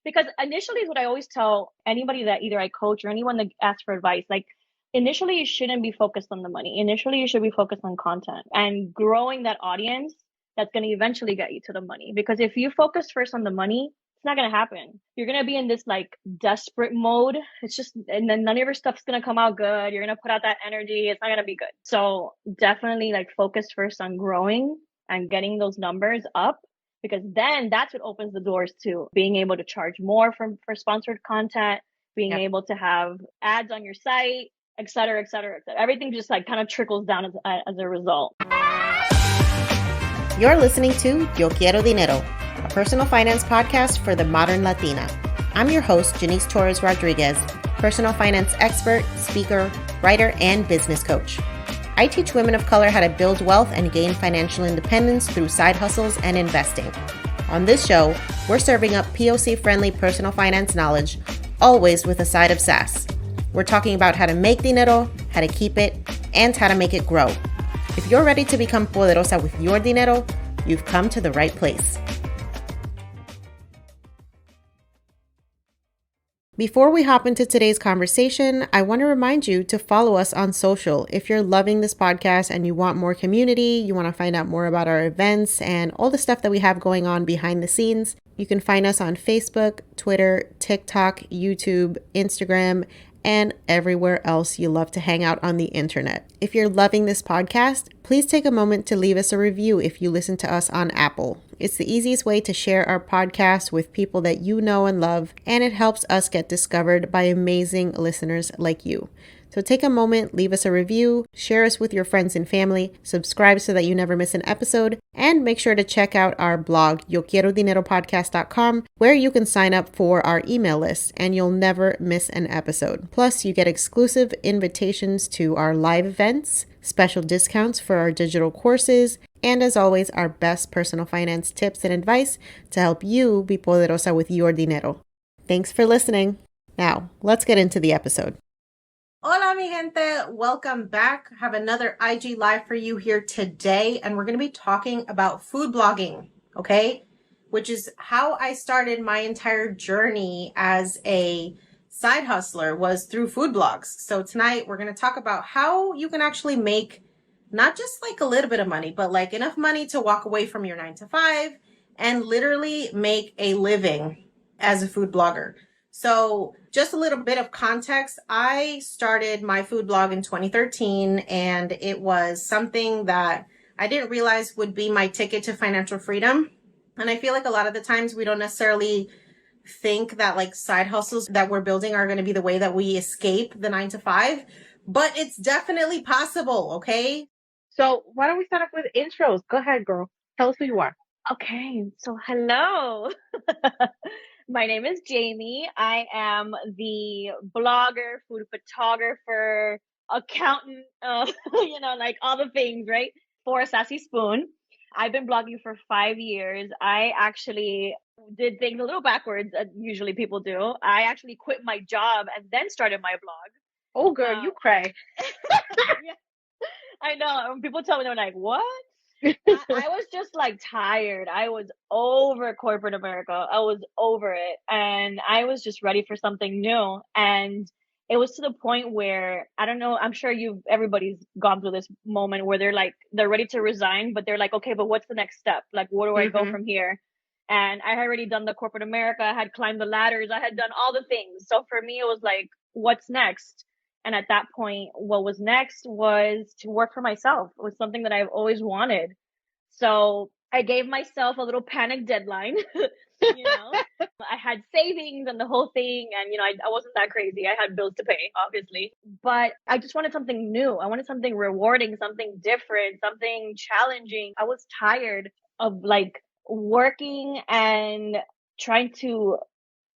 Because initially is what I always tell anybody that either I coach or anyone that asks for advice. Like initially you shouldn't be focused on the money. Initially you should be focused on content and growing that audience that's going to eventually get you to the money. Because if you focus first on the money, it's not going to happen. You're going to be in this like desperate mode. It's just, and then none of your stuff's going to come out good. You're going to put out that energy. It's not going to be good. So definitely like focus first on growing and getting those numbers up, because then that's what opens the doors to being able to charge more for sponsored content, being able to have ads on your site, et cetera, et cetera, et cetera. Everything just like kind of trickles down as a result. You're listening to Yo Quiero Dinero, a personal finance podcast for the modern Latina. I'm your host, Janice Torres Rodriguez, personal finance expert, speaker, writer, and business coach. I teach women of color how to build wealth and gain financial independence through side hustles and investing. On this show, we're serving up POC-friendly personal finance knowledge, always with a side of sass. We're talking about how to make dinero, how to keep it, and how to make it grow. If you're ready to become poderosa with your dinero, you've come to the right place. Before we hop into today's conversation, I want to remind you to follow us on social. If you're loving this podcast and you want more community, you want to find out more about our events and all the stuff that we have going on behind the scenes, you can find us on Facebook, Twitter, TikTok, YouTube, Instagram, and everywhere else you love to hang out on the internet. If you're loving this podcast, please take a moment to leave us a review if you listen to us on Apple. It's the easiest way to share our podcast with people that you know and love, and it helps us get discovered by amazing listeners like you. So take a moment, leave us a review, share us with your friends and family, subscribe so that you never miss an episode, and make sure to check out our blog, YoQuieroDineroPodcast.com, where you can sign up for our email list and you'll never miss an episode. Plus, you get exclusive invitations to our live events, special discounts for our digital courses, and as always, our best personal finance tips and advice to help you be poderosa with your dinero. Thanks for listening. Now, let's get into the episode. Hola, mi gente. Welcome back. I have another IG Live for you here today, and we're going to be talking about food blogging, okay? Which is how I started my entire journey as a side hustler, was through food blogs. So tonight we're going to talk about how you can actually make not just like a little bit of money, but like enough money to walk away from your 9 to 5 and literally make a living as a food blogger. So just a little bit of context. I started my food blog in 2013, and it was something that I didn't realize would be my ticket to financial freedom. And I feel like a lot of the times we don't necessarily think that like side hustles that we're building are going to be the way that we escape the 9 to 5, but it's definitely possible. Okay. So why don't we start off with intros? Go ahead, girl. Tell us who you are. Okay, so hello. My name is Jamie. I am the blogger, food photographer, accountant, like all the things, right? For A Sassy Spoon. I've been blogging for 5 years. I actually did things a little backwards, usually people do. I actually quit my job and then started my blog. Oh, girl, you cray. Yeah, I know. When people tell me, they're like, what? I was just like tired. I was over corporate America. I was over it. And I was just ready for something new. And it was to the point where, I don't know, I'm sure everybody's gone through this moment where they're ready to resign, but they're like, okay, but what's the next step? Like, where do I go from here? And I had already done the corporate America. I had climbed the ladders. I had done all the things. So for me, it was like, what's next? And at that point, what was next was to work for myself. It was something that I've always wanted. So I gave myself a little panic deadline. I had savings and the whole thing. And, I wasn't that crazy. I had bills to pay, obviously. But I just wanted something new. I wanted something rewarding, something different, something challenging. I was tired of like working and trying to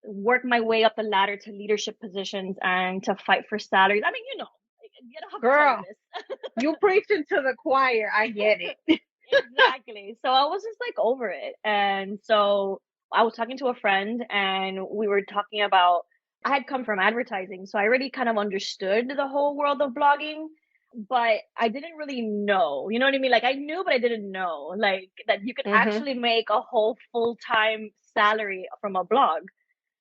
work my way up the ladder to leadership positions and to fight for salaries. I mean, you don't have to tell Girl, this. you preaching to the choir. I get it. Exactly. So I was just like over it. And so I was talking to a friend and we were talking about, I had come from advertising. So I already kind of understood the whole world of blogging, but I didn't really know, you know what I mean? Like I knew, but I didn't know like that you could actually make a whole full-time salary from a blog.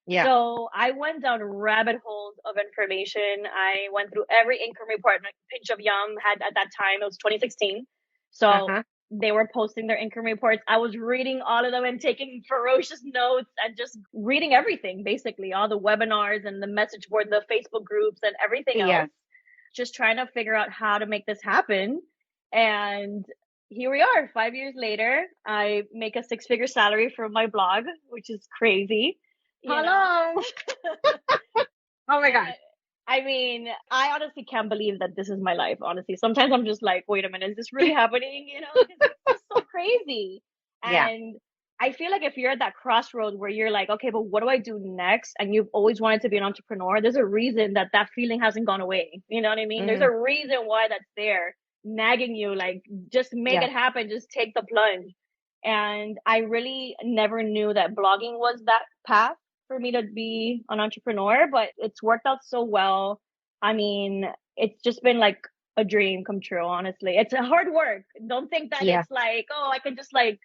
Yeah. So I went down rabbit holes of information. I went through every income report. Pinch of Yum had at that time, it was 2016. So Uh-huh. they were posting their income reports. I was reading all of them and taking ferocious notes and just reading everything, basically, all the webinars and the message board, the Facebook groups and everything else, Yes. just trying to figure out how to make this happen. And here we are, 5 years later. I make a six-figure salary from my blog, which is crazy, you know. Hello. Oh my gosh. I mean, I honestly can't believe that this is my life, honestly. Sometimes I'm just like, wait a minute, is this really happening? You know, because it's just so crazy. Yeah. And I feel like if you're at that crossroads where you're like, okay, but what do I do next? And you've always wanted to be an entrepreneur, there's a reason that that feeling hasn't gone away. You know what I mean? There's Mm, a reason why that's there, nagging you, like, just make yeah. it happen, just take the plunge. And I really never knew that blogging was that path for me to be an entrepreneur, but it's worked out so well. I mean, it's just been like a dream come true, honestly. It's a hard work. Don't think that Yeah. it's like, oh, I can just like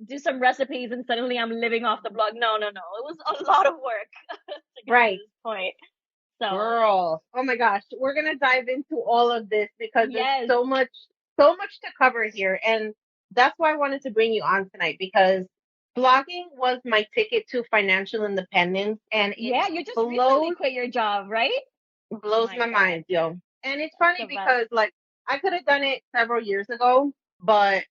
do some recipes and suddenly I'm living off the blog. No, no, no. It was a lot of work to get to Right. this point. So, Girl. Oh my gosh. We're gonna dive into all of this because there's yes. so much to cover here. And that's why I wanted to bring you on tonight because blogging was my ticket to financial independence and it Yeah, you just recently blows quit your job, right? blows My my God. mind, yo. And it's It's funny the best. because like I could have done it several years ago, but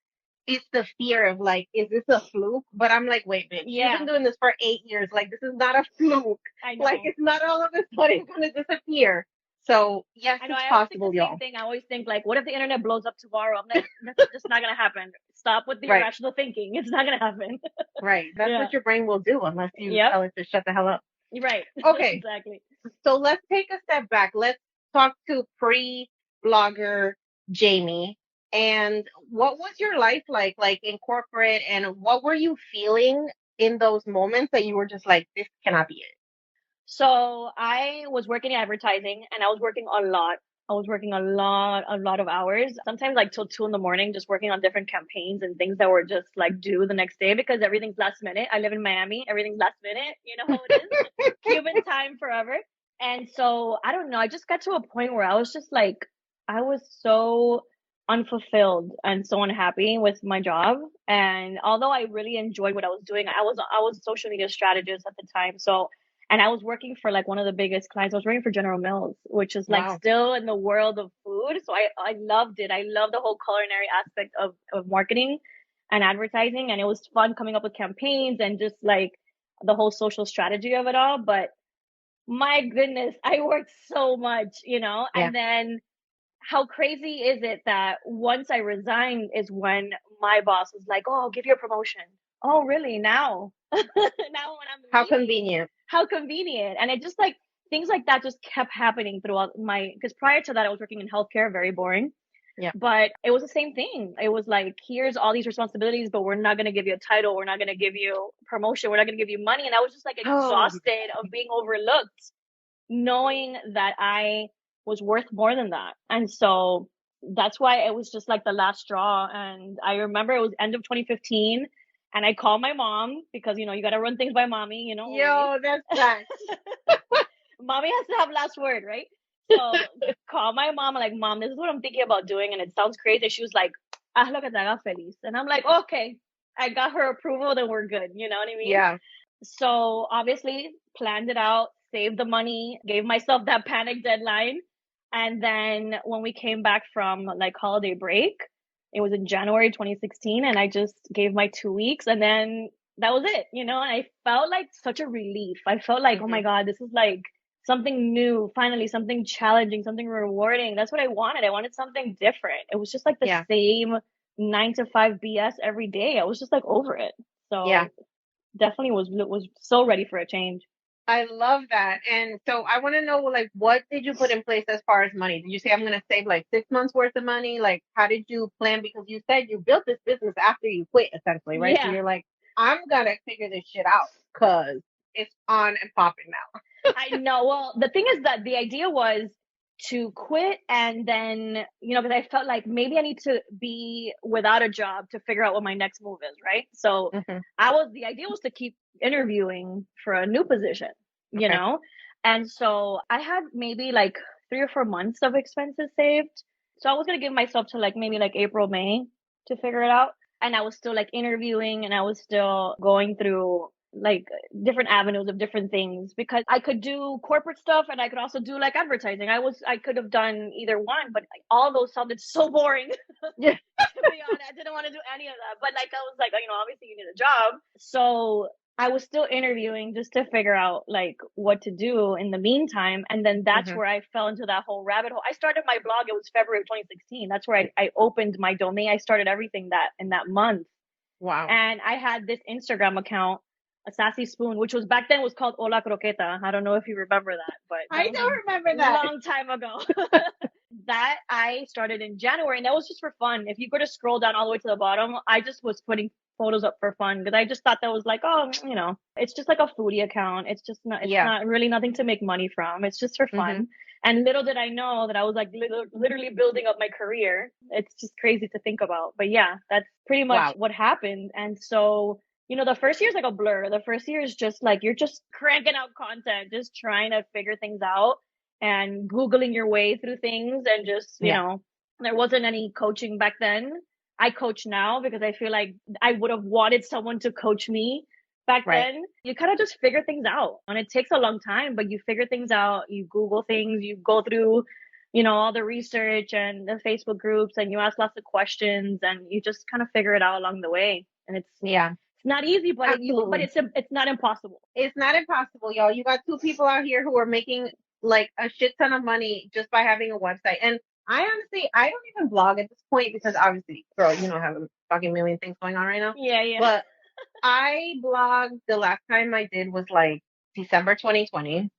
it's the fear of like, is this a fluke? But I'm like, wait, bitch, you've been Yeah, doing this for 8 years. Like, this is not a fluke. I Like, know. it's not all of a sudden going to disappear. So, yes, I know. it's I always think the possible, same y'all. thing. I always think like, what if the internet blows up tomorrow? I'm like, that's just not gonna happen. Stop with the Right, irrational thinking. It's not gonna happen. right. That's Yeah. what your brain will do unless you Yep. tell it to shut the hell up. You're right. Okay, Exactly. so let's take a step back. Let's talk to pre-blogger Jamie. And what was your life like in corporate, and what were you feeling in those moments that you were just like, this cannot be it? So I was working in advertising and I was working a lot. I was working a lot of hours, sometimes like till 2 in the morning, just working on different campaigns and things that were just like due the next day because everything's last minute. I live in Miami. Everything's last minute. You know how it is. Cuban time forever. And so I don't know. I just got to a point where I was just like, I was so unfulfilled and so unhappy with my job. And although I really enjoyed what I was doing, I was a social media strategist at the time. So and I was working for like one of the biggest clients. I was working for General Mills, which is like Wow. still in the world of food. So I loved it. I love the whole culinary aspect of marketing and advertising. And it was fun coming up with campaigns and just like the whole social strategy of it all. But my goodness, I worked so much, you know, Yeah. and then how crazy is it that once I resigned is when my boss was like, "Oh, I'll give you a promotion." Oh, really? Now? Now when I'm How leaving? convenient. How convenient. And it just like things like that just kept happening throughout because prior to that I was working in healthcare, very boring. Yeah. But it was the same thing. It was like, here's all these responsibilities, but we're not going to give you a title. We're not going to give you promotion. We're not going to give you money. And I was just like Oh, exhausted of being overlooked, knowing that I was worth more than that. And so that's why it was just like the last straw. And I remember it was end of 2015 and I called my mom because, you know, you got to run things by mommy, you know, always. yo, that's facts. Mommy has to have last word, right? So call my mom, like, Mom, this is what I'm thinking about doing. And it sounds crazy. She was like, haz lo que te haga feliz. And I'm like, okay, I got her approval, then we're good. You know what I mean? Yeah. So obviously planned it out, saved the money, gave myself that panic deadline. And then when we came back from like holiday break, it was in January 2016, and I just gave my 2 weeks and then that was it, you know, and I felt like such a relief. I felt like, oh Hmm. my God, this is like something new, finally, something challenging, something rewarding. That's what I wanted. I wanted something different. It was just like the Yeah. same 9 to 5 BS every day. I was just like over it. Yeah. So definitely was so ready for a change. I love that. And so I want to know, like, what did you put in place as far as money? Did you say I'm going to save like 6 months worth of money? Like, how did you plan? Because you said you built this business after you quit, essentially, right? So Yeah, you're like, I'm going to figure this shit out because it's on and popping now. I know. Well, the thing is that the idea was to quit and then, you know, because I felt like maybe I need to be without a job to figure out what my next move is, right? So Hmm. the idea was to keep interviewing for a new position. you Okay. know? And so I had maybe like 3 or 4 months of expenses saved. So I was going to give myself to like maybe like April, May to figure it out. And I was still like interviewing and I was still going through like different avenues of different things because I could do corporate stuff and I could also do like advertising. I could have done either one, but like, all those sounded so boring. Yeah. To be honest, I didn't want to do any of that. But like I was like, obviously you need a job. So I was still interviewing just to figure out like what to do in the meantime. And then that's Hmm. where I fell into that whole rabbit hole. I started my blog, it was February of 2016. That's where I opened my domain. I started everything that in that month. Wow. And I had this Instagram account, A Sassy Spoon, which was back then was called Hola Croqueta. I don't know if you remember that, but that I was don't remember a that. long time ago. That I started in January, and that was just for fun. If you go to scroll down all the way to the bottom, I just was putting photos up for fun because I just thought that was like, oh, it's just like a foodie account. It's Yeah. not really nothing to make money from. It's just for Hmm. fun. And little did I know that I was like literally building up my career. It's just crazy to think about. But yeah, that's pretty much Wow. what happened. And so, the first year is like a blur. The first year is just like you're just cranking out content, just trying to figure things out and Googling your way through things and just, Yeah. there wasn't any coaching back then. I coach now because I feel like I would have wanted someone to coach me back Right. then. You kind of just figure things out and it takes a long time, but you figure things out, you Google things, you go through, all the research and the Facebook groups and you ask lots of questions and you just kind of figure it out along the way. And it's Yeah. not easy, but Absolutely. it's not impossible. It's not impossible, y'all. You got two people out here who are making like a shit ton of money just by having a website. And I honestly, I don't even blog at this point because obviously, girl, I have a fucking million things going on right now. Yeah, yeah. But I blogged the last time I did was like December 2020.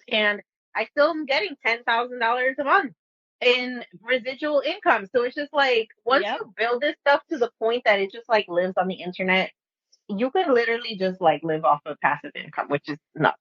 And I still am getting $10,000 a month in residual income. So it's just like once Yep. you build this stuff to the point that it just like lives on the internet, you could literally just like live off of passive income, which is nuts.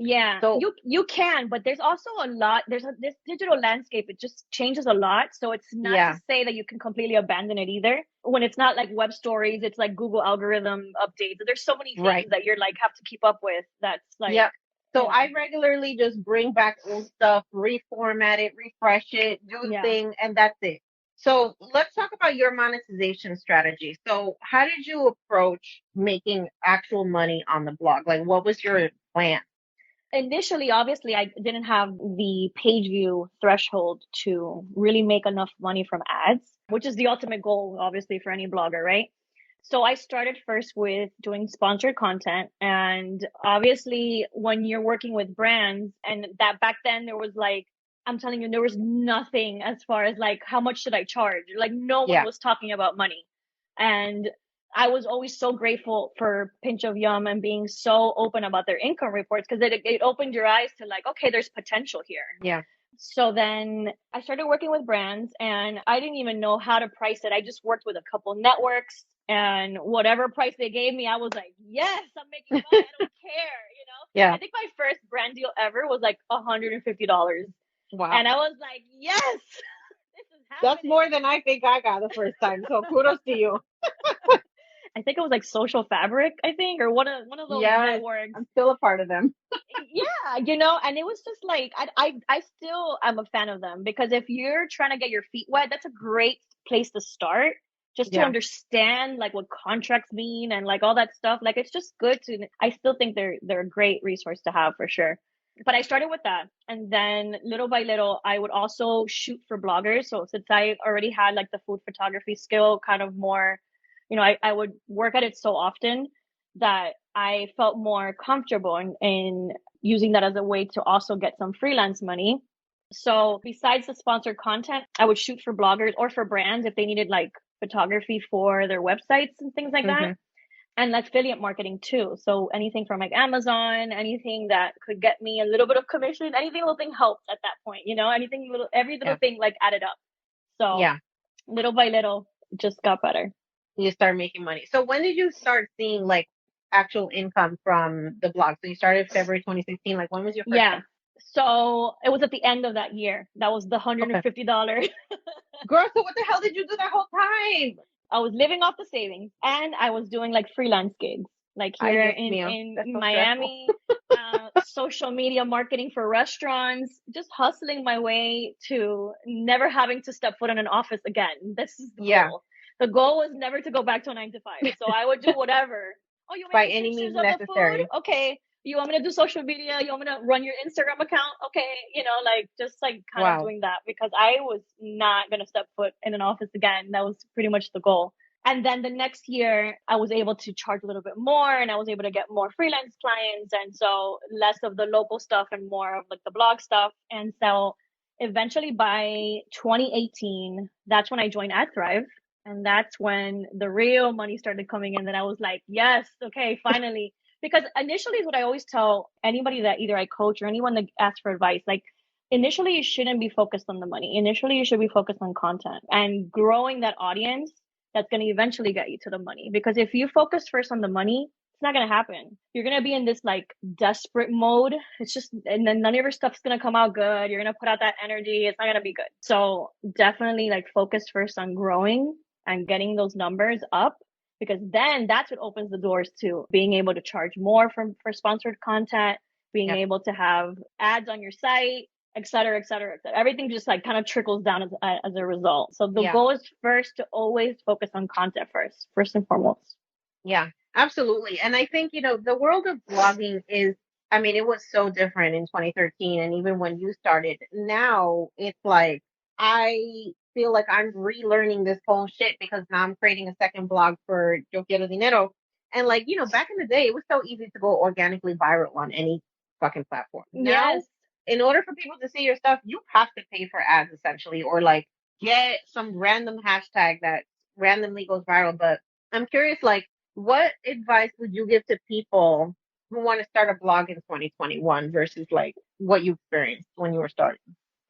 Yeah, So you can, but there's also a lot. This digital landscape. It just changes a lot. So it's not to yeah, say that you can completely abandon it either. When it's not like web stories, it's like Google algorithm updates. There's so many things right. that you're like have to keep up with. That's like, Yep. So I regularly just bring back old stuff, reformat it, refresh it, do the yeah. thing, and that's it. So let's talk about your monetization strategy. So how did you approach making actual money on the blog? Like what was your plan? Initially, obviously, I didn't have the page view threshold to really make enough money from ads, which is the ultimate goal, obviously, for any blogger, right? So I started first with doing sponsored content. And obviously, when you're working with brands, and that back then there was like, I'm telling you, there was nothing as far as like, how much should I charge? Like, no one Yeah. was talking about money. And I was always so grateful for Pinch of Yum and being so open about their income reports because it opened your eyes to like, okay, there's potential here. Yeah. So then I started working with brands and I didn't even know how to price it. I just worked with a couple networks and whatever price they gave me, I was like, yes, I'm making money. I don't care. Yeah. I think my first brand deal ever was like $150. Wow. And I was like, yes, this is happening. That's more than I think I got the first time. So kudos to you. I think it was like Social Fabric, I think, or one of those networks. I'm still a part of them. Yeah, and it was just like I still am a fan of them because if you're trying to get your feet wet, that's a great place to start just to understand like what contracts mean and like all that stuff. Like it's just good to I still think they're a great resource to have for sure. But I started with that. And then little by little, I would also shoot for bloggers. So since I already had like the food photography skill kind of more, I would work at it so often that I felt more comfortable in using that as a way to also get some freelance money. So besides the sponsored content, I would shoot for bloggers or for brands if they needed like photography for their websites and things like that. And affiliate marketing too. So anything from like Amazon, anything that could get me a little bit of commission, anything little thing helped at that point, every little thing like added up. So little by little, it just got better. You start making money. So when did you start seeing like actual income from the blog? So you started February 2016. Like when was your first time? So it was at the end of that year. That was the $150. Girl, so what the hell did you do that whole time? I was living off the savings and I was doing like freelance gigs, like here in so Miami. social media marketing for restaurants, just hustling my way to never having to step foot in an office again. This is the Yeah, goal. The goal was never to go back to a 9 to 5. So I would do whatever. Oh, you want me by to take any means pictures of the food? necessary. Okay. You want me to do social media? You want me to run your Instagram account? Okay. Like just like kind of Wow. doing that because I was not going to step foot in an office again. That was pretty much the goal. And then the next year, I was able to charge a little bit more and I was able to get more freelance clients. And so less of the local stuff and more of like the blog stuff. And so eventually by 2018, that's when I joined AdThrive. And that's when the real money started coming in that I was like, yes, okay, finally. Because initially is what I always tell anybody that either I coach or anyone that asks for advice, like initially you shouldn't be focused on the money. Initially you should be focused on content and growing that audience that's going to eventually get you to the money. Because if you focus first on the money, it's not going to happen. You're going to be in this like desperate mode. It's just, and then none of your stuff's going to come out good. You're going to put out that energy. It's not going to be good. So definitely like focus first on growing and getting those numbers up because then that's what opens the doors to being able to charge more for sponsored content, being Yep. able to have ads on your site, et cetera, et cetera, et cetera. Everything just like kind of trickles down as a result. So the goal is first to always focus on content first and foremost. Yeah, absolutely. And I think, the world of blogging is, I mean, it was so different in 2013. And even when you started, now it's like, I feel like I'm relearning this whole shit because now I'm creating a second blog for Yo Quiero Dinero. And like, back in the day, it was so easy to go organically viral on any fucking platform. Now, Yes. in order for people to see your stuff, you have to pay for ads essentially, or like get some random hashtag that randomly goes viral. But I'm curious, like, what advice would you give to people who want to start a blog in 2021 versus like what you experienced when you were starting?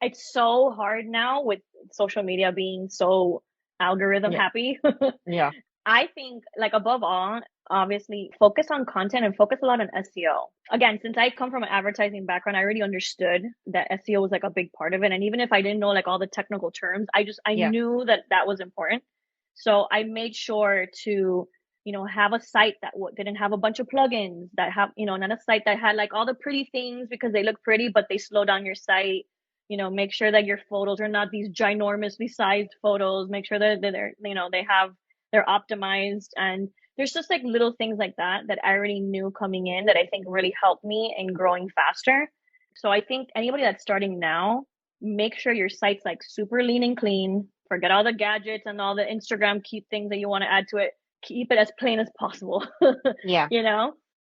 It's so hard now with social media being so algorithm Yeah. happy. Yeah. I think like above all, obviously focus on content and focus a lot on SEO. Again, since I come from an advertising background, I already understood that SEO was like a big part of it. And even if I didn't know like all the technical terms, I Yeah. knew that that was important. So I made sure to, have a site that didn't have a bunch of plugins that have, not a site that had like all the pretty things because they look pretty, but they slow down your site. Make sure that your photos are not these ginormously sized photos. Make sure that they're optimized. And there's just like little things like that I already knew coming in that I think really helped me in growing faster. So I think anybody that's starting now, make sure your site's like super lean and clean. Forget all the gadgets and all the Instagram cute things that you want to add to it. Keep it as plain as possible. Yeah.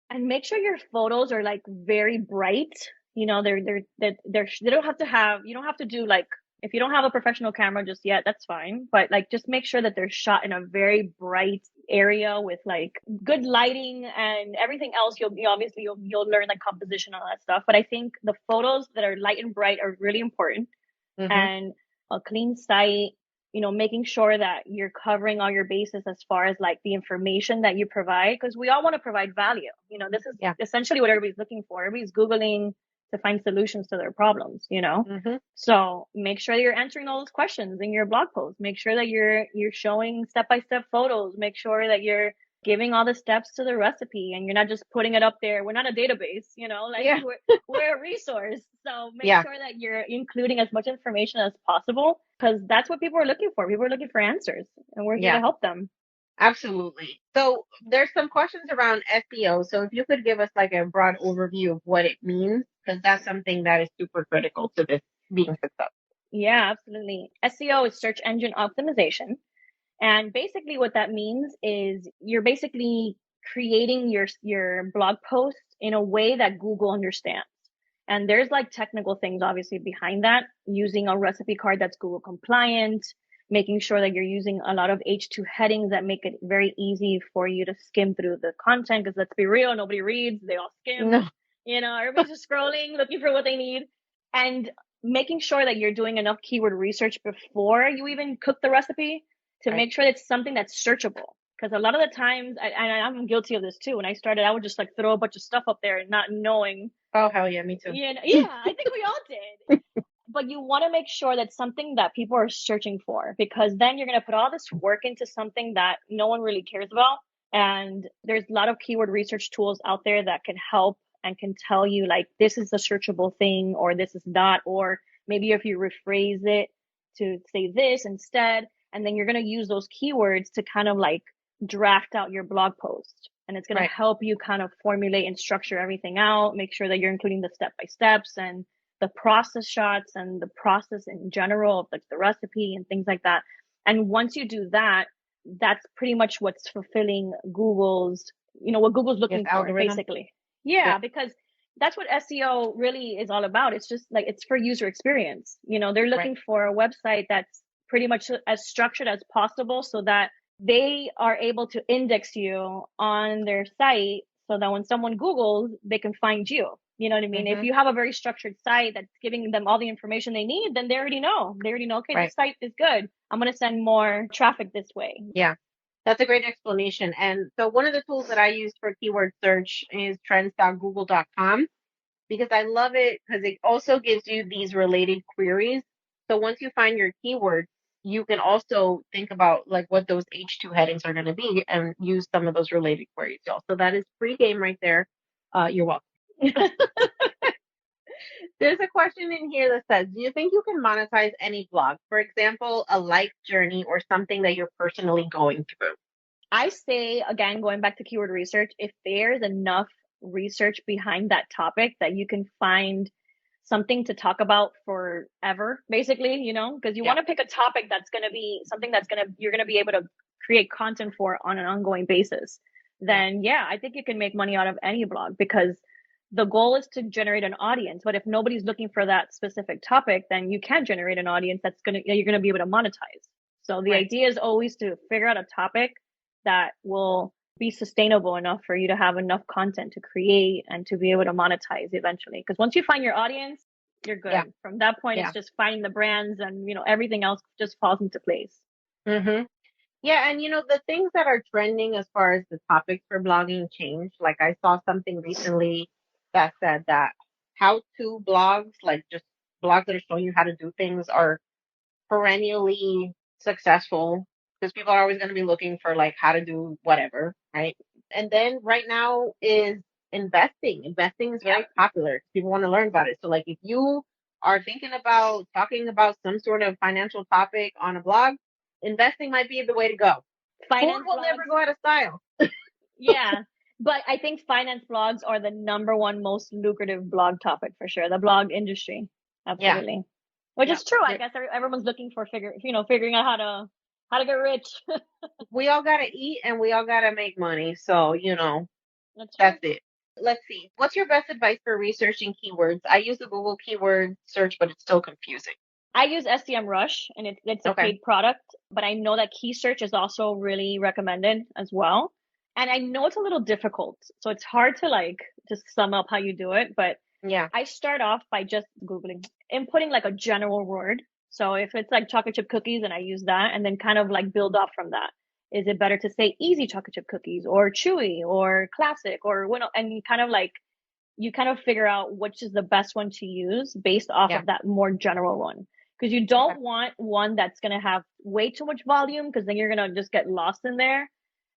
And make sure your photos are like very bright. They don't have to have, you don't have to do like, if you don't have a professional camera just yet, that's fine. But like, just make sure that they're shot in a very bright area with like good lighting and everything else. You'll learn like composition and all that stuff. But I think the photos that are light and bright are really important. Mm-hmm. And a clean site, making sure that you're covering all your bases as far as like the information that you provide, because we all want to provide value. This is essentially what everybody's looking for. Everybody's Googling to find solutions to their problems, Mm-hmm. So make sure you're answering all those questions in your blog post. Make sure that you're showing step-by-step photos. Make sure that you're giving all the steps to the recipe and you're not just putting it up there. We're not a database, we're a resource. So make sure that you're including as much information as possible because that's what people are looking for. People are looking for answers and we're here to help them. Absolutely. So there's some questions around SEO. So if you could give us like a broad overview of what it means, because that's something that is super critical to this being successful. Yeah, absolutely. SEO is search engine optimization. And basically what that means is you're basically creating your blog post in a way that Google understands. And there's like technical things obviously behind that, using a recipe card that's Google compliant, making sure that you're using a lot of H2 headings that make it very easy for you to skim through the content. Because let's be real, nobody reads, they all skim. No. Everybody's just scrolling, looking for what they need. And making sure that you're doing enough keyword research before you even cook the recipe to make sure it's something that's searchable. Because a lot of the times, and I'm guilty of this too, when I started, I would just like throw a bunch of stuff up there and not knowing. Oh, hell yeah, me too. Yeah, I think we all did. But you want to make sure that's something that people are searching for, because then you're going to put all this work into something that no one really cares about. And there's a lot of keyword research tools out there that can help and can tell you like, this is a searchable thing, or this is not, or maybe if you rephrase it to say this instead, and then you're going to use those keywords to kind of like draft out your blog post. And it's going to help you kind of formulate and structure everything out, make sure that you're including the step by steps and the process shots and the process in general of like the recipe and things like that. And once you do that, that's pretty much what's fulfilling Google's, what Google's looking for, algorithm. Basically. Yeah, because that's what SEO really is all about. It's just like, it's for user experience. They're looking for a website that's pretty much as structured as possible so that they are able to index you on their site so that when someone Googles, they can find you. You know what I mean? If you have a very structured site that's giving them all the information they need, then they already know. Okay, this site is good. I'm going to send more traffic this way. Yeah, that's a great explanation. And so one of the tools that I use for keyword search is trends.google.com, because I love it because it also gives you these related queries. So once you find your keyword, you can also think about like what those H2 headings are going to be and use some of those related queries, y'all. So that is free game right there. You're welcome. There's a question in here that says, do you think you can monetize any blog? For example, a life journey or something that you're personally going through? I say, again, going back to keyword research, if there's enough research behind that topic that you can find something to talk about forever, basically, because you want to pick a topic that's going to be something you're going to be able to create content for on an ongoing basis, then I think you can make money out of any blog, because the goal is to generate an audience. But if nobody's looking for that specific topic, then you can generate an audience you're going to be able to monetize. So the idea is always to figure out a topic that will be sustainable enough for you to have enough content to create and to be able to monetize eventually. Because once you find your audience, you're good. From that point, it's just finding the brands and, everything else just falls into place. Mm-hmm. Yeah. And, the things that are trending as far as the topics for blogging change, like I saw something recently that said that how-to blogs, like just blogs that are showing you how to do things, are perennially successful because people are always going to be looking for like how to do whatever, right? And then right now is investing. Investing is very popular. People want to learn about it. So like if you are thinking about talking about some sort of financial topic on a blog, investing might be the way to go. Finance will never go out of style. Yeah. But I think finance blogs are the number one most lucrative blog topic for sure. The blog industry. Absolutely. Yeah. Which is true. I guess everyone's looking for figuring out how to get rich. We all got to eat and we all got to make money. So, that's it. Let's see. What's your best advice for researching keywords? I use the Google keyword search, but it's still confusing. I use SEMrush, and it's a paid product, but I know that key search is also really recommended as well. And I know it's a little difficult, so it's hard to just sum up how you do it. But I start off by just Googling, inputting like a general word. So if it's like chocolate chip cookies, and I use that, and then kind of like build off from that. Is it better to say easy chocolate chip cookies or chewy or classic or and you kind of figure out which is the best one to use based off of that more general one. Because you don't want one that's going to have way too much volume, because then you're going to just get lost in there.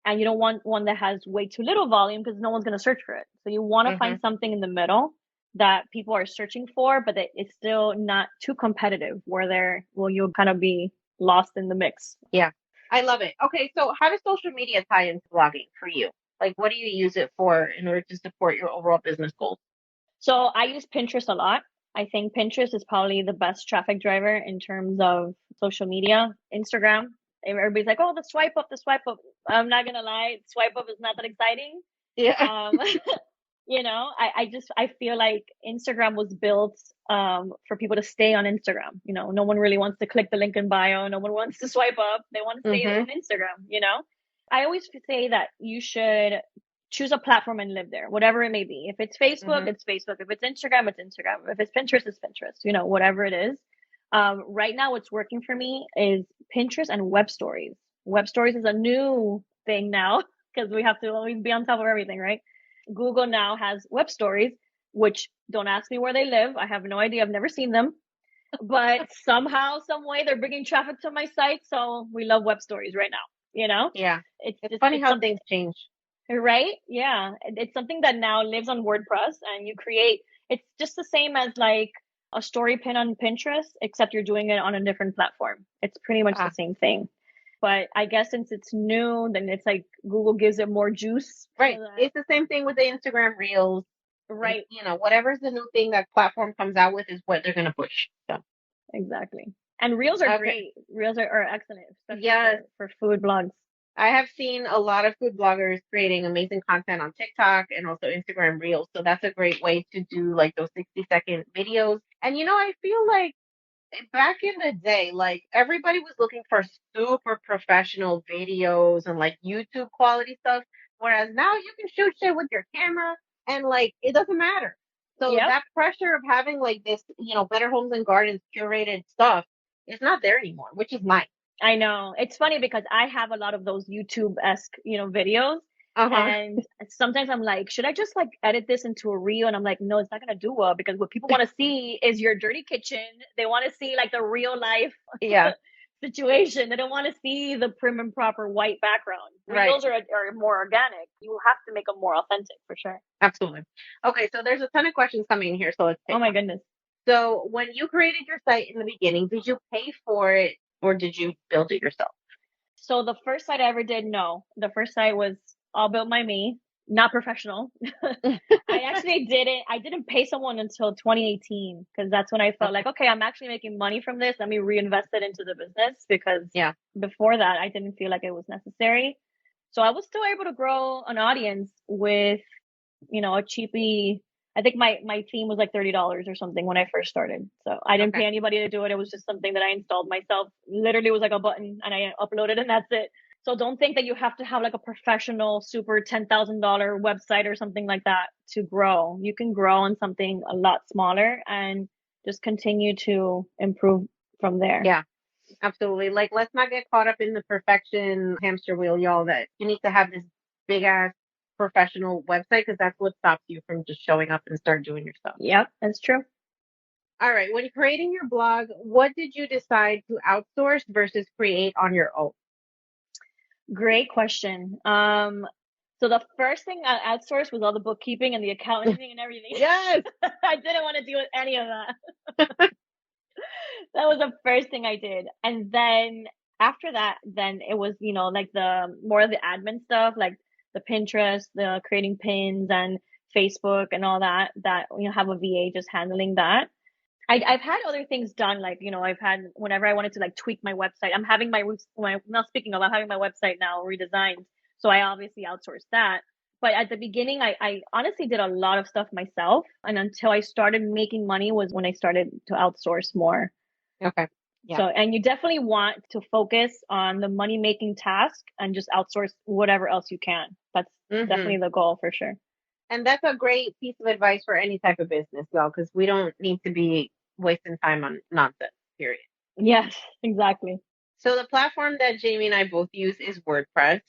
And you don't want one that has way too little volume, because no one's going to search for it. So you want to find something in the middle that people are searching for, but that it's still not too competitive where you'll kind of be lost in the mix. Yeah, I love it. Okay, so how does social media tie into blogging for you? Like, what do you use it for in order to support your overall business goals? So I use Pinterest a lot. I think Pinterest is probably the best traffic driver in terms of social media. Instagram, everybody's like, oh, the swipe up. I'm not going to lie. Swipe up is not that exciting. Yeah. I feel like Instagram was built for people to stay on Instagram. No one really wants to click the link in bio. No one wants to swipe up. They want to stay on Instagram, I always say that you should choose a platform and live there, whatever it may be. If it's Facebook, it's Facebook. If it's Instagram, it's Instagram. If it's Pinterest, it's Pinterest, whatever it is. Right now, what's working for me is Pinterest and web stories. Web stories is a new thing now because we have to always be on top of everything, right? Google now has web stories, which don't ask me where they live. I have no idea. I've never seen them. But somehow, some way, they're bringing traffic to my site. So we love web stories right now, Yeah. It's funny how things change. Right? Yeah. It's something that now lives on WordPress and you create, it's just the same as like a story pin on Pinterest, except you're doing it on a different platform. It's pretty much the Ah, same thing. But I guess since it's new, then it's like Google gives it more juice so right. that, It's the same thing with the Instagram Reels. It's, right, whatever's the new thing that platform comes out with is what they're gonna push. So exactly. And Reels are okay. great. Reels are excellent, especially Yes, for food blogs. I have seen a lot of food bloggers creating amazing content on TikTok and also Instagram Reels. So that's a great way to do like those 60-second videos. And I feel like back in the day, like everybody was looking for super professional videos and like YouTube quality stuff. Whereas now you can shoot shit with your camera and like it doesn't matter. So Yep. that pressure of having like this, Better Homes and Gardens curated stuff is not there anymore, which is nice. I know. It's funny because I have a lot of those YouTube-esque, videos. Uh-huh. And sometimes I'm like, should I just like edit this into a reel? And I'm like, no, it's not gonna do well because what people want to see is your dirty kitchen. They want to see like the real life Yeah, situation. They don't want to see the prim and proper white background. right. Reels are more organic. You have to make them more authentic for sure. Absolutely. Okay, so there's a ton of questions coming in here, so let's Oh take my them. goodness. So when you created your site in the beginning, did you pay for it or did you build it yourself? So the first site I ever did, no. The first site was all built by me, not professional. I actually didn't. I didn't pay someone until 2018 because that's when I felt Okay. like, okay, I'm actually making money from this. Let me reinvest it into the business because Yeah. before that, I didn't feel like it was necessary. So I was still able to grow an audience with, a cheapy. I think my theme was like $30 or something when I first started. So I didn't Okay. pay anybody to do it. It was just something that I installed myself. Literally, it was like a button and I uploaded and that's it. So don't think that you have to have like a professional, super $10,000 website or something like that to grow. You can grow on something a lot smaller and just continue to improve from there. Yeah. Absolutely. Like, let's not get caught up in the perfection hamster wheel, y'all, that you need to have this big ass professional website because that's what stops you from just showing up and start doing your stuff. Yep, that's true. All right. When creating your blog, what did you decide to outsource versus create on your own? Great question. So the first thing I outsourced was all the bookkeeping and the accounting and everything. Yes. I didn't want to deal with any of that. That was the first thing I did. And then after that, then it was, like the more of the admin stuff, like the Pinterest, the creating pins and Facebook and all that, have a VA just handling that. I've had other things done, like, I've had whenever I wanted to like tweak my website. I'm having now speaking of, I'm having my website now redesigned. So I obviously outsourced that. But at the beginning, I honestly did a lot of stuff myself. And until I started making money was when I started to outsource more. Okay. Yeah. So, and you definitely want to focus on the money making task and just outsource whatever else you can. That's Hmm. definitely the goal for sure. And that's a great piece of advice for any type of business, y'all, because we don't need to be wasting time on nonsense, period. Yes, exactly. So the platform that Jamie and I both use is WordPress.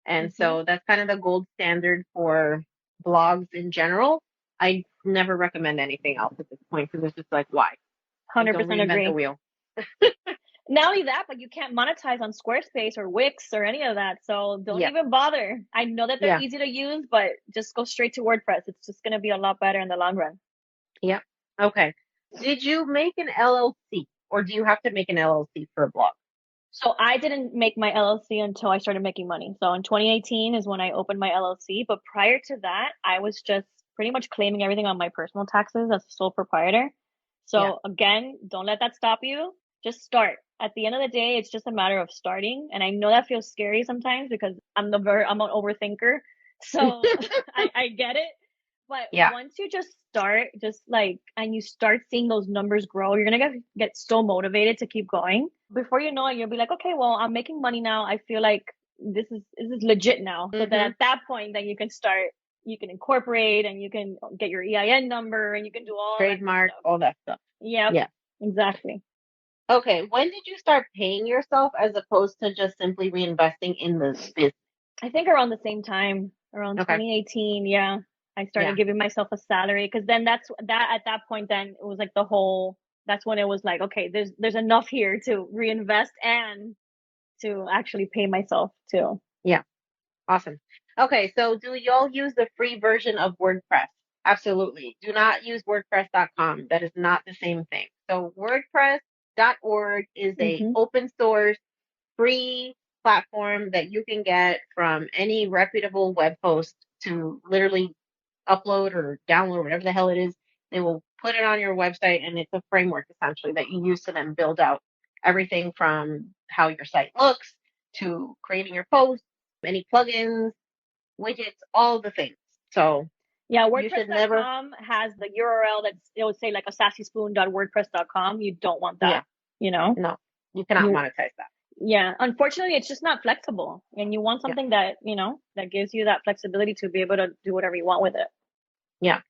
And Hmm. so that's kind of the gold standard for blogs in general. I never recommend anything else at this point because it's just like, why? Like, don't 100% reinvent the agree. wheel. Not only that, but you can't monetize on Squarespace or Wix or any of that. So don't Yeah. even bother. I know that they're Yeah. easy to use, but just go straight to WordPress. It's just going to be a lot better in the long run. Yeah. Okay. Did you make an LLC or do you have to make an LLC for a blog? So I didn't make my LLC until I started making money. So in 2018 is when I opened my LLC. But prior to that, I was just pretty much claiming everything on my personal taxes as a sole proprietor. Yeah. So again, don't let that stop you. Just start. At the end of the day, it's just a matter of starting. And I know that feels scary sometimes because I'm an overthinker. So I get it. But Yeah. once you just start, just like, and you start seeing those numbers grow, you're gonna get so motivated to keep going. Before you know it, you'll be like, okay, well, I'm making money now. I feel like this is legit now. So then Hmm. at that point, then you can start, you can incorporate and you can get your EIN number and you can do all that good Trademark, stuff. all that stuff. Yep, Yeah. exactly. Okay. When did you start paying yourself as opposed to just simply reinvesting in the business? I think around the same time, around Okay. 2018, yeah, I started Yeah. giving myself a salary because then at that point then it was like that's when it was like, okay, there's enough here to reinvest and to actually pay myself too. Yeah. Awesome. Okay, so do y'all use the free version of WordPress? Absolutely. Do not use WordPress.com. That is not the same thing. So WordPress.org is a Mm-hmm. open source free platform that you can get from any reputable web host to literally upload or download whatever the hell it is. They will put it on your website, and it's a framework essentially that you use to then build out everything from how your site looks to creating your posts, any plugins, widgets, all the things. So Yeah, you should never, WordPress.com has the URL it would say like a sassyspoon.wordpress.com. You don't want yeah, that, you know? no, you cannot You monetize that. Yeah, unfortunately it's just not flexible. And you want Yeah, something that, that gives you that flexibility to be able to do whatever you want with it. yeah.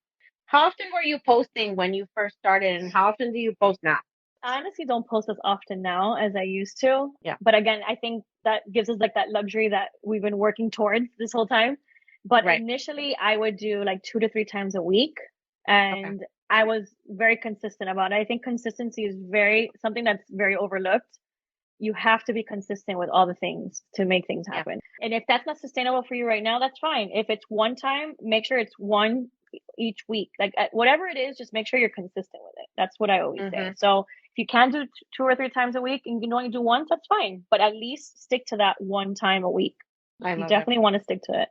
How often were you posting when you first started, and how often do you post now? I honestly don't post as often now as I used to. Yeah, But again, I think that gives us like that luxury that we've been working towards this whole time. But right. initially, I would do like 2 to 3 times a week. Okay. And I was very consistent about it. I think consistency is something that's very overlooked. You have to be consistent with all the things to make things Yeah. happen. And if that's not sustainable for you right now, that's fine. If it's one time, make sure it's one each week. Like whatever it is, just make sure you're consistent with it. That's what I always say. Mm-hmm. So if you can do 2 or 3 times a week and you can only do once, that's fine. But at least stick to that one time a week. I You love it. definitely want to stick to it.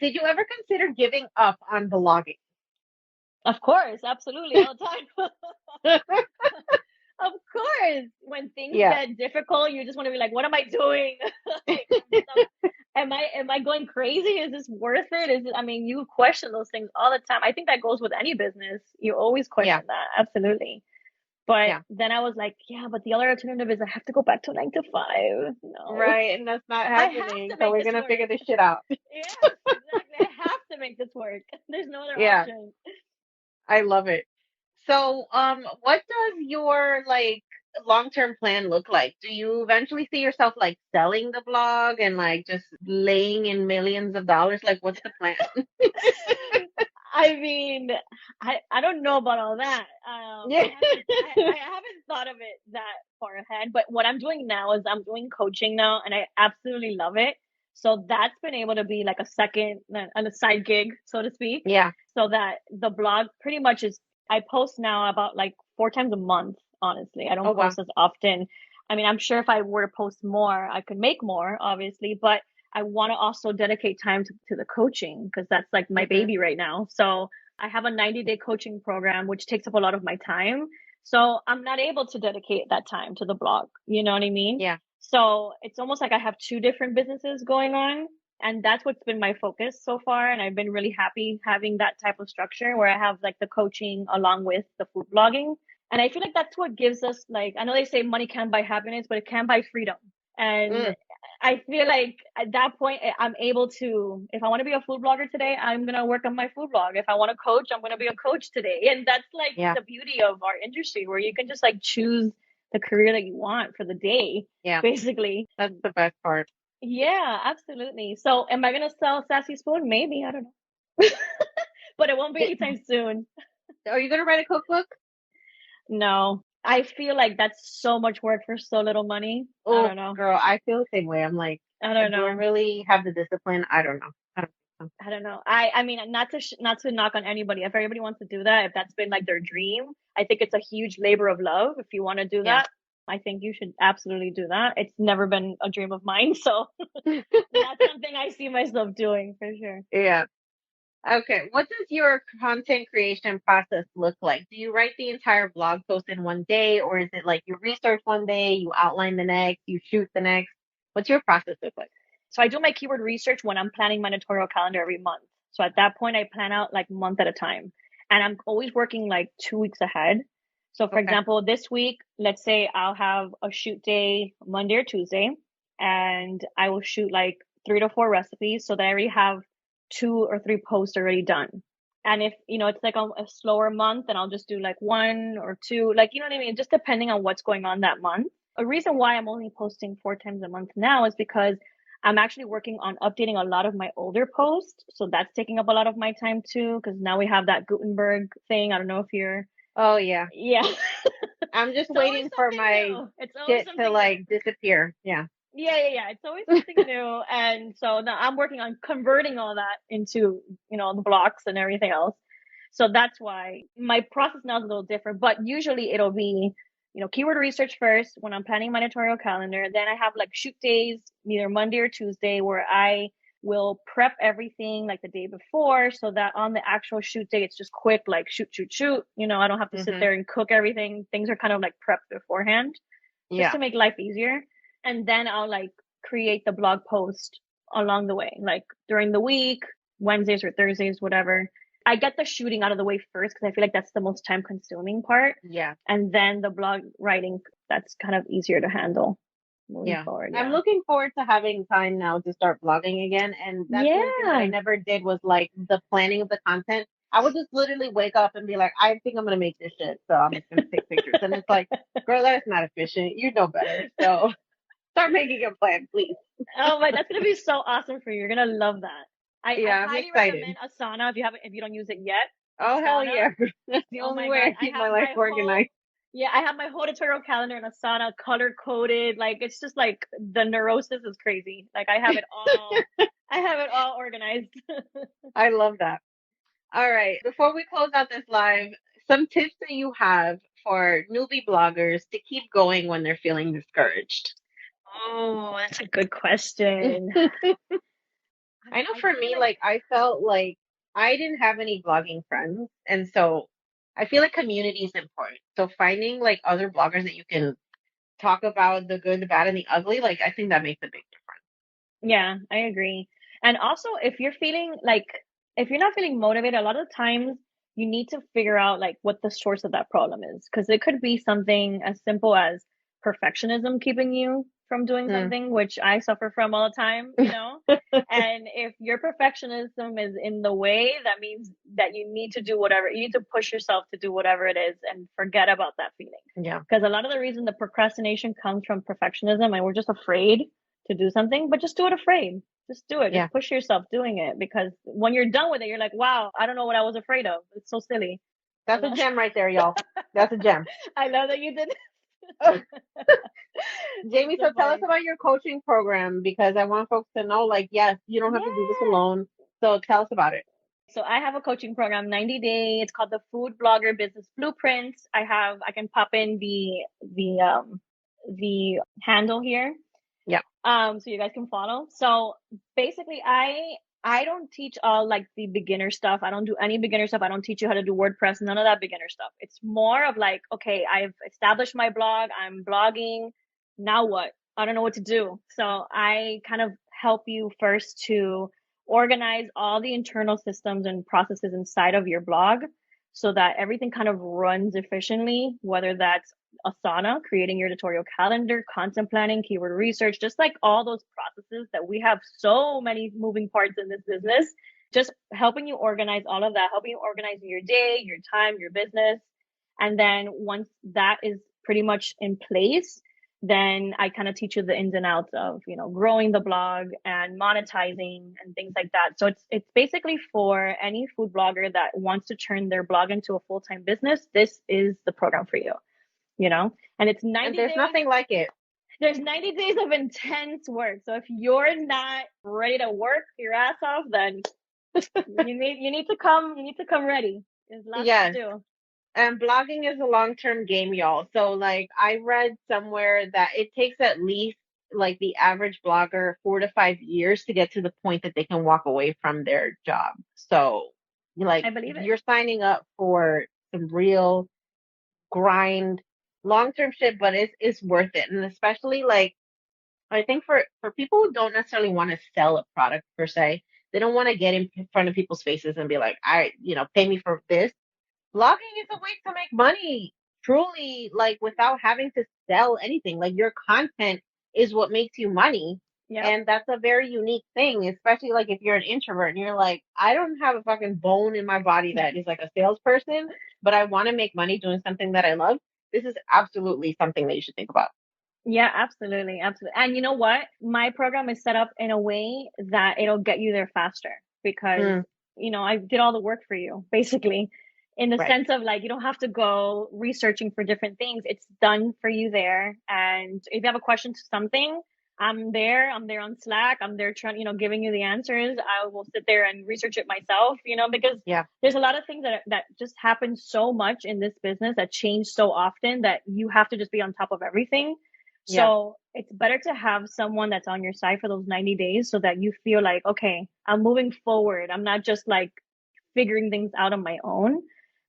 Did you ever consider giving up on blogging? Of course, absolutely, all the time. Of course, when things Yeah. get difficult, you just want to be like, "What am I doing? Like, am I going crazy? Is this worth it? I mean, you question those things all the time. I think that goes with any business. You always Yeah. question that, absolutely. But Yeah. then I was like, yeah, but the other alternative is I have to go back to 9 to 5. No, Right. And that's not I have happening. to So make we're this gonna work. figure this shit out. Yes, exactly. I have to make this work. There's no other Yeah. option. I love it. So, what does your like long-term plan look like? Do you eventually see yourself like selling the blog and like just laying in millions of dollars? Like, what's the plan? I mean, I don't know about all that. Yeah. I haven't thought of it that far ahead. But what I'm doing now is I'm doing coaching now, and I absolutely love it. So that's been able to be like a second and a side gig, so to speak. Yeah. So that the blog pretty much is. I post now about like 4 times a month. Honestly, I Oh don't wow. post as often. I mean, I'm sure if I were to post more, I could make more, obviously, but I want to also dedicate time to the coaching because that's like my Mm-hmm. baby right now. So I have a 90-day coaching program, which takes up a lot of my time. So I'm not able to dedicate that time to the blog. You know what I mean? Yeah. So it's almost like I have two different businesses going on. And that's what's been my focus so far. And I've been really happy having that type of structure where I have like the coaching along with the food blogging. And I feel like that's what gives us like, I know they say money can't buy happiness, but it can buy freedom. And Mm. I feel like at that point, I'm able to, if I want to be a food blogger today, I'm going to work on my food blog. If I want to coach, I'm going to be a coach today. And that's like Yeah. the beauty of our industry where you can just like choose the career that you want for the day, Yeah. basically. That's the best part. Yeah, absolutely. So am I going to sell Sassy Spoon? Maybe. I don't know. But it won't be Di- anytime soon. Are you gonna write a cookbook? No, I feel like that's so much work for so little money. I Oh, don't know. girl, I feel the same way. I'm like, I don't do I know. really have the discipline? I don't know. I don't know. I don't know. I mean, not to knock on anybody. If everybody wants to do that, if that's been like their dream, I think it's a huge labor of love. If you want to do Yeah. that, I think you should absolutely do that. It's never been a dream of mine, so that's something I see myself doing for sure. Yeah. Okay. What does your content creation process look like? Do you write the entire blog post in one day, or is it like you research one day, you outline the next, you shoot the next? What's your process look like? So I do my keyword research when I'm planning my editorial calendar every month. So at that point, I plan out like month at a time, and I'm always working like 2 weeks ahead. So for Okay. example, this week, let's say I'll have a shoot day Monday or Tuesday, and I will shoot like 3 to 4 recipes so that I already have 2 or 3 posts already done. And if, it's like a slower month, then I'll just do like 1 or 2, like, you know what I mean? Just depending on what's going on that month. A reason why I'm only posting 4 times a month now is because I'm actually working on updating a lot of my older posts. So that's taking up a lot of my time too, because now we have that Gutenberg thing. I don't know if you're, Oh yeah. yeah. I'm just It's always waiting for something my new. It's always shit to something new. like disappear. Yeah. Yeah. It's always something new. And so now I'm working on converting all that into, the blocks and everything else. So that's why my process now is a little different, but usually it'll be, keyword research first when I'm planning my editorial calendar. Then I have like shoot days, either Monday or Tuesday, where I will prep everything like the day before so that on the actual shoot day, it's just quick, like shoot, shoot, shoot. I don't have to sit there and cook everything. Things are kind of like prepped beforehand just Yeah. to make life easier. And then I'll like create the blog post along the way, like during the week, Wednesdays or Thursdays, whatever. I get the shooting out of the way first because I feel like that's the most time consuming part. Yeah. And then the blog writing, that's kind of easier to handle moving Yeah. forward. I'm Yeah. looking forward to having time now to start blogging again. And that's one thing that I Yeah. never did was like the planning of the content. I would just literally wake up and be like, I think I'm going to make this shit. So I'm just going to take pictures. And it's like, girl, that's not efficient. You know better. So start making a plan, please. Oh my, that's gonna be so awesome for you. You're gonna love that. I Yeah, I'm highly excited. recommend Asana if you don't use it yet. Oh, hell Asana. yeah. That's the Oh only my way God. I keep my life organized. I have my whole editorial calendar in Asana color coded. Like it's just like the neurosis is crazy. Like I have it all organized. I love that. All right. Before we close out this live, some tips that you have for newbie bloggers to keep going when they're feeling discouraged. Oh, that's a good question. I know I for feel me, like like I felt like I didn't have any blogging friends. And so I feel like community is important. So finding like other bloggers that you can talk about the good, the bad, and the ugly, like I think that makes a big difference. Yeah, I agree. And also, if you're not feeling motivated, a lot of times you need to figure out like what the source of that problem is. Because it could be something as simple as perfectionism keeping you from doing Hmm. something, which I suffer from all the time, And if your perfectionism is in the way, that means that you need to do whatever, you need to push yourself to do whatever it is and forget about that feeling. Yeah. Because a lot of the reason the procrastination comes from perfectionism and we're just afraid to do something, but just do it afraid. Just do it. Yeah. Just push yourself doing it because when you're done with it, you're like, wow, I don't know what I was afraid of. It's so silly. That's a gem right there, y'all. That's a gem. I love that you did. Jamie, So so tell us funny. about your coaching program because I want folks to know, like, yes, you don't have to do this Yeah. alone. So tell us about it. So I have a coaching program, 90 day. It's called the Food Blogger Business Blueprint. I can pop in the handle here. Yeah. So you guys can follow. So basically I don't teach all like the beginner stuff. I don't do any beginner stuff. I don't teach you how to do WordPress, none of that beginner stuff. It's more of like, okay, I've established my blog. I'm blogging. Now what? I don't know what to do. So I kind of help you first to organize all the internal systems and processes inside of your blog so that everything kind of runs efficiently, whether that's Asana, creating your editorial calendar, content planning, keyword research, just like all those processes that we have so many moving parts in this business, just helping you organize all of that, helping you organize your day, your time, your business. And then once that is pretty much in place, then I kind of teach you the ins and outs of, growing the blog and monetizing and things like that. So it's basically for any food blogger that wants to turn their blog into a full-time business. This is the program for you, and it's 90 And there's days. nothing like it. There's 90 days of intense work. So if you're not ready to work your ass off, then you need to come ready. There's lots to Yes. do. And blogging is a long-term game, y'all. So, like, I read somewhere that it takes at least, like, the average blogger 4 to 5 years to get to the point that they can walk away from their job. So, like, I believe it. you're signing up for some real grind, long-term shit, but it's worth it. And especially, like, I think for people who don't necessarily want to sell a product per se, they don't want to get in front of people's faces and be like, pay me for this. Blogging is a way to make money, truly, like without having to sell anything. Like your content is what makes you money. Yep. And that's a very unique thing, especially like if you're an introvert and you're like, I don't have a fucking bone in my body that is like a salesperson, but I want to make money doing something that I love. This is absolutely something that you should think about. Yeah, absolutely. Absolutely. And you know what? My program is set up in a way that it'll get you there faster because, Mm, I did all the work for you, basically, in the right. sense of like, you don't have to go researching for different things. It's done for you there. And if you have a question to something, I'm there on Slack. I'm there trying, giving you the answers. I will sit there and research it myself, because there's a lot of things that just happen so much in this business that change so often that you have to just be on top of everything. So it's better to have someone that's on your side for those 90 days so that you feel like, okay, I'm moving forward. I'm not just like figuring things out on my own,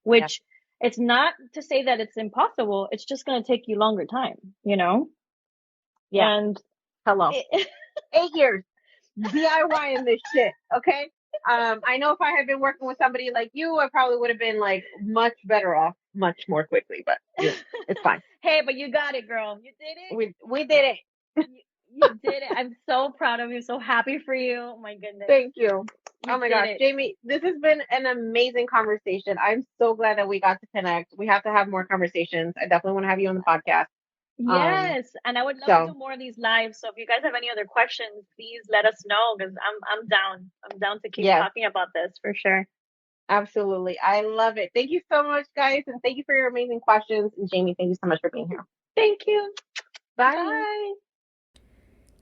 which it's not to say that it's impossible. It's just going to take you longer time, Yeah. And hello, 8 years DIY-ing this shit. Okay. I know if I had been working with somebody like you, I probably would have been like much better off much more quickly, but it's fine. Hey, but you got it, girl. You did it. We did it. You did it. I'm so proud of you. So happy for you. Oh my goodness. Thank you. Oh my gosh, Jamie, this has been an amazing conversation. I'm so glad that we got to connect. We have to have more conversations. I definitely want to have you on the podcast. Yes, and I would love to do more of these lives. So if you guys have any other questions, please let us know because I'm down. I'm down to keep talking about this for sure. Absolutely. I love it. Thank you so much, guys, and thank you for your amazing questions. And Jamie, thank you so much for being here. Thank you. Bye. Bye.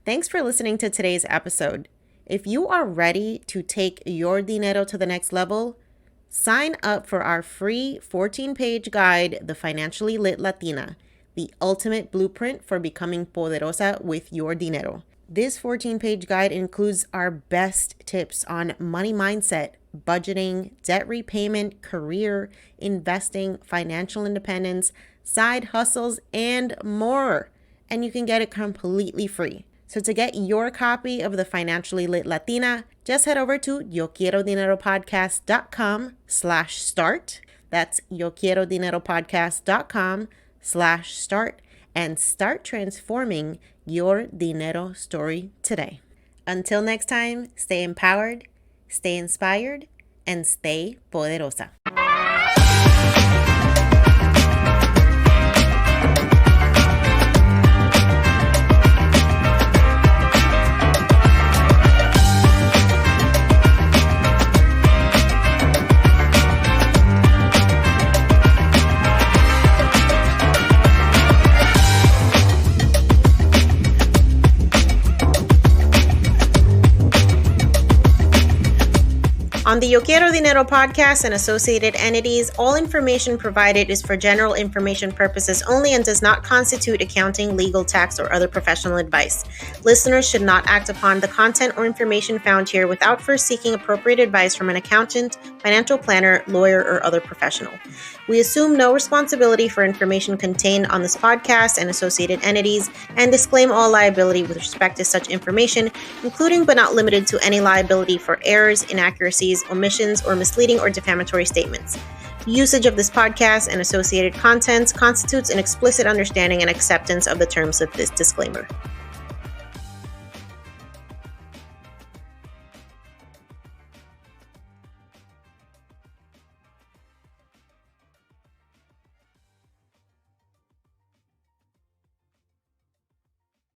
Thanks for listening to today's episode. If you are ready to take your dinero to the next level, sign up for our free 14-page guide, The Financially Lit Latina, the ultimate blueprint for becoming poderosa with your dinero. This 14-page guide includes our best tips on money mindset, budgeting, debt repayment, career, investing, financial independence, side hustles, and more. And you can get it completely free. So to get your copy of the Financially Lit Latina, just head over to yoquierodineropodcast.com/start. That's yoquierodineropodcast.com/start and start transforming your dinero story today. Until next time, stay empowered, stay inspired, and stay poderosa. On the Yo Quiero Dinero podcast and associated entities, all information provided is for general information purposes only and does not constitute accounting, legal, tax, or other professional advice. Listeners should not act upon the content or information found here without first seeking appropriate advice from an accountant, financial planner, lawyer, or other professional. We assume no responsibility for information contained on this podcast and associated entities and disclaim all liability with respect to such information, including but not limited to any liability for errors, inaccuracies, omissions, or misleading or defamatory statements. Usage of this podcast and associated contents constitutes an explicit understanding and acceptance of the terms of this disclaimer.